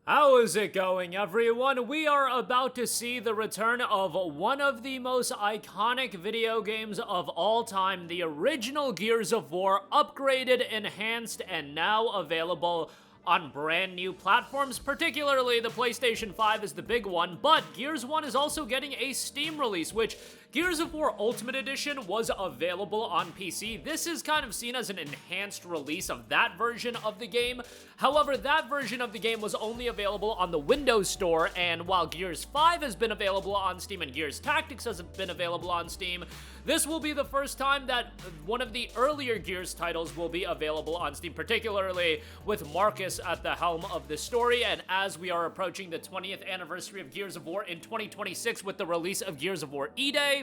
How is it going, everyone? We are about to see the return of one of the most iconic video games of all time, the original Gears of War, upgraded, enhanced, and now available on brand new platforms. Particularly the PlayStation 5 is the big one, but Gears 1 is also getting a Steam release, which Gears of War Ultimate Edition was available on PC. This is kind of seen as an enhanced release of that version of the game. However, that version of the game was only available on the Windows Store, and while Gears 5 has been available on Steam and Gears Tactics has been available on Steam, this will be the first time that one of the earlier Gears titles will be available on Steam, particularly with Marcus at the helm of the story, and as we are approaching the 20th anniversary of Gears of War in 2026 with the release of Gears of War E-Day,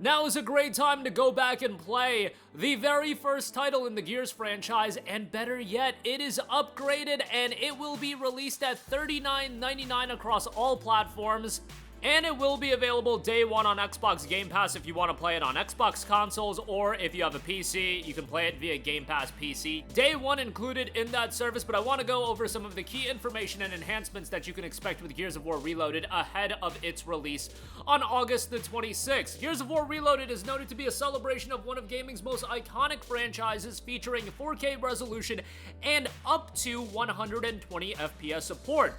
now is a great time to go back and play the very first title in the Gears franchise, and better yet, it is upgraded and it will be released at $39.99 across all platforms. And it will be available day one on Xbox Game Pass if you want to play it on Xbox consoles, or if you have a PC, you can play it via Game Pass PC. Day one included in that service, but I want to go over some of the key information and enhancements that you can expect with Gears of War Reloaded ahead of its release on August the 26th. Gears of War Reloaded is noted to be a celebration of one of gaming's most iconic franchises, featuring 4K resolution and up to 120 FPS support.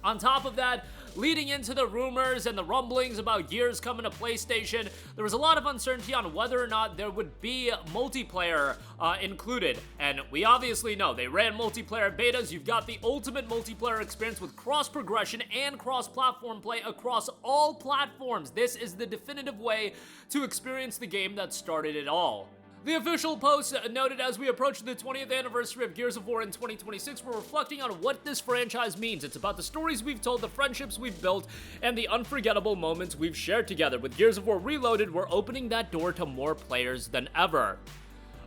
On top of that, leading into the rumors and the rumblings about Gears coming to PlayStation, there was a lot of uncertainty on whether or not there would be multiplayer included. And we obviously know they ran multiplayer betas. You've got the ultimate multiplayer experience with cross-progression and cross-platform play across all platforms. This is the definitive way to experience the game that started it all. The official post noted, as we approach the 20th anniversary of Gears of War in 2026, we're reflecting on what this franchise means. It's about the stories we've told, the friendships we've built, and the unforgettable moments we've shared together. With Gears of War Reloaded, we're opening that door to more players than ever.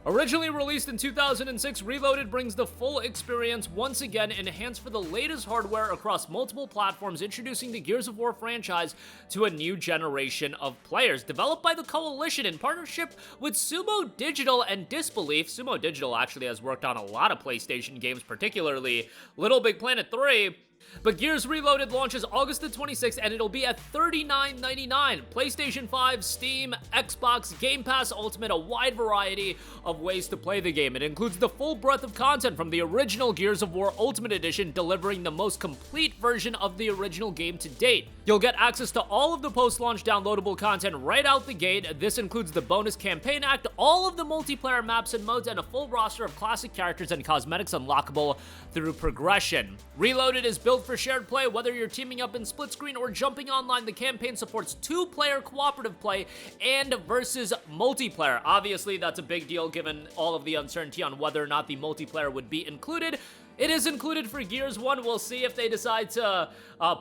Originally released in 2006, Reloaded brings the full experience once again, enhanced for the latest hardware across multiple platforms, introducing the Gears of War franchise to a new generation of players. Developed by the Coalition in partnership with Sumo Digital and Disbelief, Sumo Digital actually has worked on a lot of PlayStation games, particularly Little Big Planet 3, but Gears Reloaded launches August the 26th, and it'll be at $39.99. PlayStation 5, Steam, Xbox, Game Pass Ultimate, a wide variety of ways to play the game. It includes the full breadth of content from the original Gears of War Ultimate Edition, delivering the most complete version of the original game to date. You'll get access to all of the post-launch downloadable content right out the gate. This includes the bonus campaign act, all of the multiplayer maps and modes, and a full roster of classic characters and cosmetics unlockable through progression. Reloaded is built for shared play, whether you're teaming up in split screen or jumping online. The campaign supports 2-player cooperative play and versus multiplayer. Obviously, that's a big deal given all of the uncertainty on whether or not the multiplayer would be included. It is included for Gears 1. We'll see if they decide to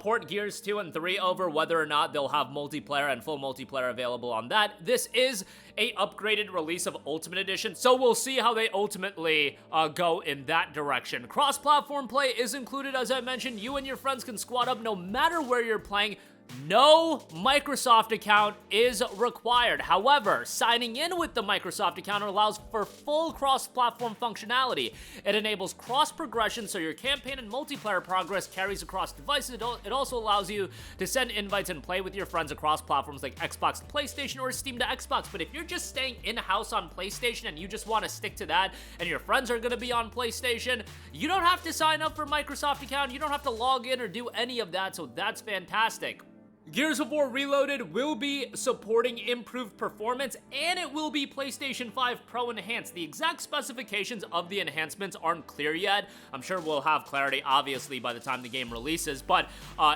port Gears 2 and 3 over, whether or not they'll have multiplayer and full multiplayer available on that. This is a upgraded release of Ultimate Edition, so we'll see how they ultimately go in that direction. Cross-platform play is included, as I mentioned. You and your friends can squad up no matter where you're playing. No Microsoft account is required. However, signing in with the Microsoft account allows for full cross-platform functionality. It enables cross-progression, so your campaign and multiplayer progress carries across devices. It also allows you to send invites and play with your friends across platforms like Xbox to PlayStation or Steam to Xbox. But if you're just staying in-house on PlayStation and you just want to stick to that, and your friends are going to be on PlayStation, you don't have to sign up for Microsoft account. You don't have to log in or do any of that, so that's fantastic. Gears of War Reloaded will be supporting improved performance, and it will be PlayStation 5 Pro enhanced. The exact specifications of the enhancements aren't clear yet. I'm sure we'll have clarity, obviously, by the time the game releases, but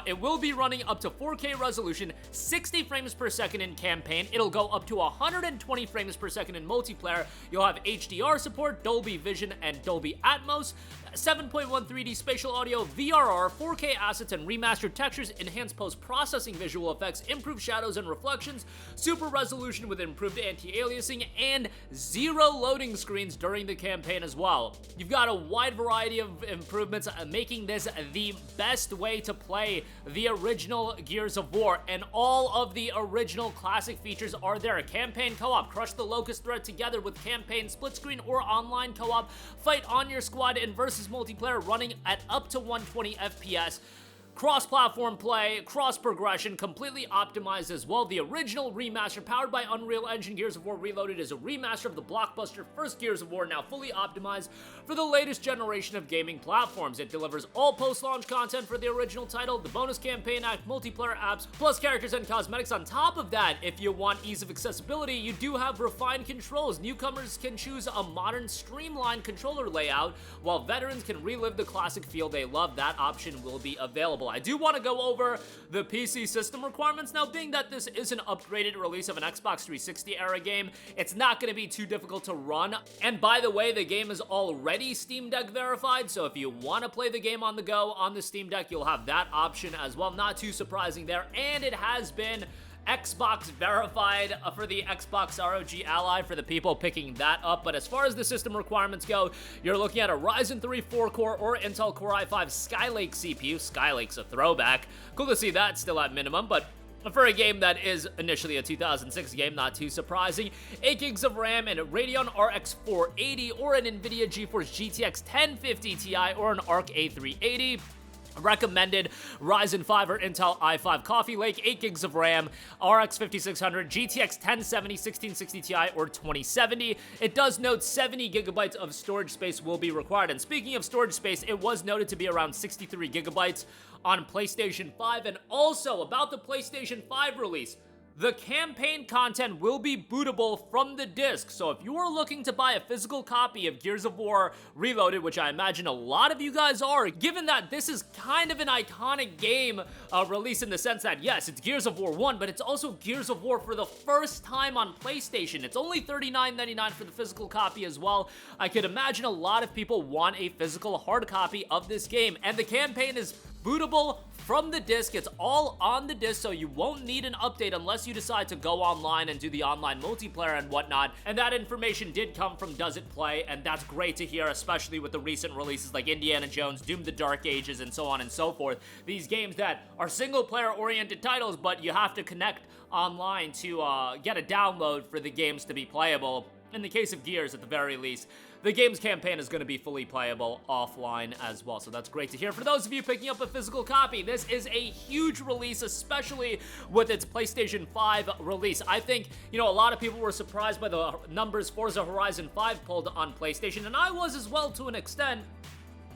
it will be running up to 4K resolution, 60 frames per second in campaign. It'll go up to 120 frames per second in multiplayer. You'll have HDR support, Dolby Vision, and Dolby Atmos, 7.1 3D spatial audio, VRR, 4K assets and remastered textures, enhanced post-processing visual effects, improved shadows and reflections, super resolution with improved anti-aliasing, and 0 loading screens during the campaign as well. You've got a wide variety of improvements, making this the best way to play the original Gears of War, and all of the original classic features are there. Campaign co-op, crush the Locust threat together with campaign split screen or online co-op, fight on your squad in versus multiplayer running at up to 120 FPS. cross-platform play, cross-progression, completely optimized as well. The original remaster, powered by Unreal Engine Gears of War Reloaded, is a remaster of the blockbuster first Gears of War, now fully optimized for the latest generation of gaming platforms. It delivers all post-launch content for the original title, the bonus campaign act, multiplayer apps, plus characters and cosmetics. On top of that, if you want ease of accessibility, you do have refined controls. Newcomers can choose a modern, streamlined controller layout, while veterans can relive the classic feel they love. That option will be available. I do want to go over the PC system requirements. Now, being that this is an upgraded release of an Xbox 360 era game, it's not going to be too difficult to run. And by the way, the game is already Steam Deck verified, so if you want to play the game on the go on the Steam Deck, you'll have that option as well. Not too surprising there. And it has been Xbox verified for the Xbox ROG Ally for the people picking that up. But as far as the system requirements go, you're looking at a Ryzen 3 4-core or Intel Core i5 Skylake CPU. Skylake's a throwback. Cool to see that still at minimum, but for a game that is initially a 2006 game, not too surprising. 8 gigs of RAM and a Radeon RX 480 or an NVIDIA GeForce GTX 1050 Ti or an ARC A380. Recommended Ryzen 5 or Intel i5 Coffee Lake, 8 gigs of RAM, RX 5600, GTX 1070, 1660 Ti, or 2070. It does note 70 gigabytes of storage space will be required. And speaking of storage space, it was noted to be around 63 gigabytes on PlayStation 5. And also, about the PlayStation 5 release, the campaign content will be bootable from the disc, so if you are looking to buy a physical copy of Gears of War Reloaded, which I imagine a lot of you guys are, given that this is kind of an iconic game release in the sense that, yes, it's Gears of War 1, but it's also Gears of War for the first time on PlayStation. It's only $39.99 for the physical copy as well. I could imagine a lot of people want a physical hard copy of this game, and the campaign is bootable from the disc. It's all on the disc, so you won't need an update unless you decide to go online and do the online multiplayer and whatnot. And that information did come from Does It Play, and that's great to hear, especially with the recent releases like Indiana Jones, Doom the Dark Ages, and so on and so forth. These games that are single-player oriented titles, but you have to connect online to get a download for the games to be playable. In the case of Gears, at the very least, the game's campaign is going to be fully playable offline as well, so that's great to hear. For those of you picking up a physical copy, this is a huge release, especially with its PlayStation 5 release. I think, a lot of people were surprised by the numbers Forza Horizon 5 pulled on PlayStation, and I was as well to an extent.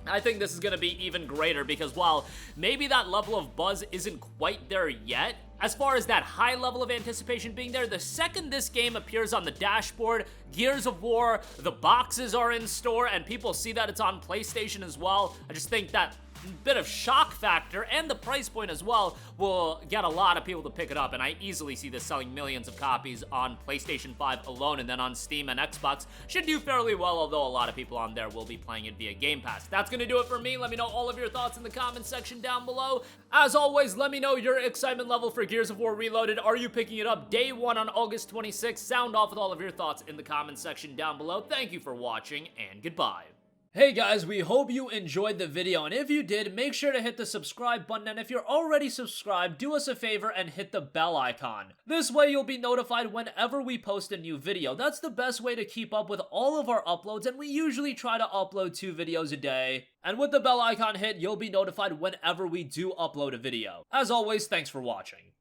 I think this is going to be even greater because while maybe that level of buzz isn't quite there yet, as far as that high level of anticipation being there, the second this game appears on the dashboard, Gears of War, the boxes are in store, and people see that it's on PlayStation as well. I just think that bit of shock factor and the price point as well will get a lot of people to pick it up, and I easily see this selling millions of copies on PlayStation 5 alone, and then on Steam and Xbox should do fairly well, although a lot of people on there will be playing it via Game Pass. That's gonna do it for me. Let me know all of your thoughts in the comments section down below. As always, let me know your excitement level for Gears of War Reloaded. Are you picking it up day one on August 26th? Sound off with all of your thoughts in the comments section down below. Thank you for watching, and goodbye. Hey guys, we hope you enjoyed the video, and if you did, make sure to hit the subscribe button, and if you're already subscribed, do us a favor and hit the bell icon. This way you'll be notified whenever we post a new video. That's the best way to keep up with all of our uploads, and we usually try to upload 2 videos a day. And with the bell icon hit, you'll be notified whenever we do upload a video. As always, thanks for watching.